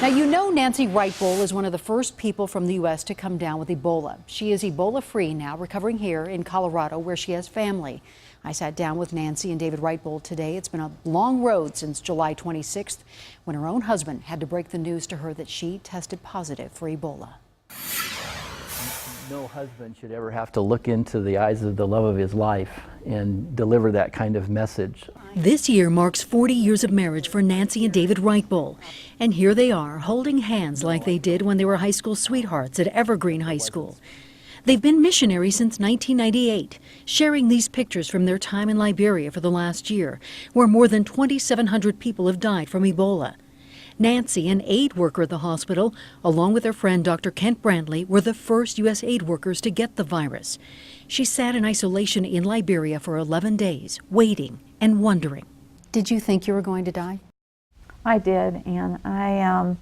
Now, you know Nancy Writebol is one of the first people from the U.S. to come down with Ebola. She is Ebola-free now, recovering here in Colorado, where she has family. I sat down with Nancy and David Writebol today. It's been a long road since July 26th, when her own husband had to break the news to her that she tested positive for Ebola. No husband should ever have to look into the eyes of the love of his life and deliver that kind of message. This year marks 40 years of marriage for Nancy and David Writebol. And here they are, holding hands like they did when they were high school sweethearts at Evergreen High School. They've been missionaries since 1998, sharing these pictures from their time in Liberia for the last year, where more than 2,700 people have died from Ebola. Nancy, an aid worker at the hospital, along with her friend Dr. Kent Brandley, were the first U.S. aid workers to get the virus. She sat in isolation in Liberia for 11 days, waiting and wondering. Did you think you were going to die? I did, and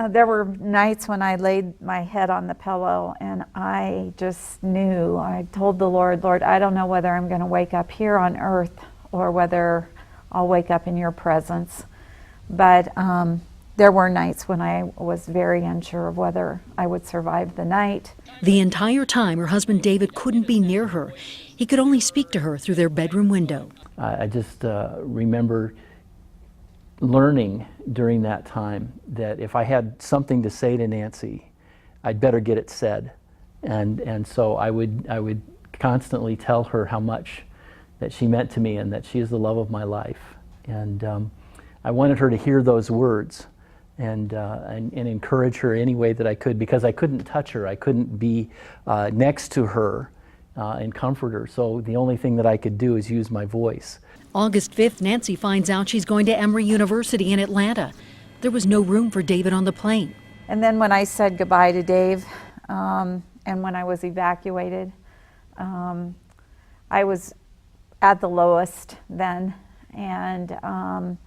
there were nights when I laid my head on the pillow and I just knew, I told the Lord, Lord, I don't know whether I'm going to wake up here on earth or whether I'll wake up in your presence. But there were nights when I was very unsure of whether I would survive the night. The entire time, her husband David couldn't be near her. He could only speak to her through their bedroom window. I just remember learning during that time that if I had something to say to Nancy, I'd better get it said. And so I would constantly tell her how much that she meant to me and that she is the love of my life. And I wanted her to hear those words and encourage her any way that I could, because I couldn't touch her. I couldn't be next to her and comfort her. So the only thing that I could do is use my voice. August 5th, Nancy finds out she's going to Emory University in Atlanta. There was no room for David on the plane. And then when I said goodbye to Dave and when I was evacuated, I was at the lowest then. And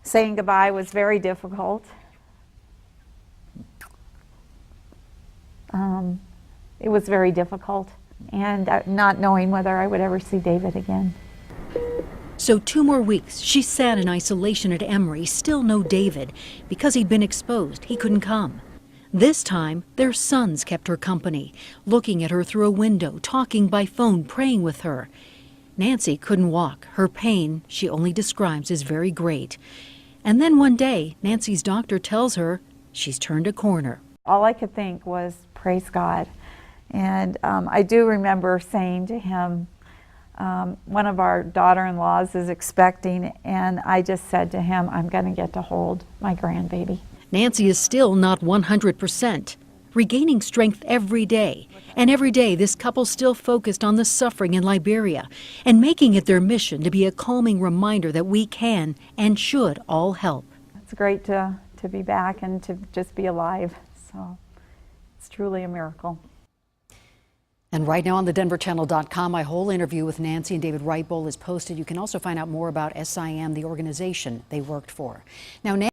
saying goodbye was very difficult. It was very difficult, and not knowing whether I would ever see David again. So 2 more weeks, she sat in isolation at Emory, still no David. Because he'd been exposed, he couldn't come. This time, their sons kept her company, looking at her through a window, talking by phone, praying with her. Nancy couldn't walk. Her pain, she only describes as very great. And then one day, Nancy's doctor tells her she's turned a corner. All I could think was, praise God. And I do remember saying to him, one of our daughter-in-laws is expecting, and I just said to him, I'm going to get to hold my grandbaby. Nancy is still not 100%, regaining strength every day. And every day, this couple still focused on the suffering in Liberia and making it their mission to be a calming reminder that we can and should all help. It's great to be back and to just be alive. So it's truly a miracle. And right now on thedenverchannel.com, my whole interview with Nancy and David Writebol is posted. You can also find out more about SIM, the organization they worked for. Now,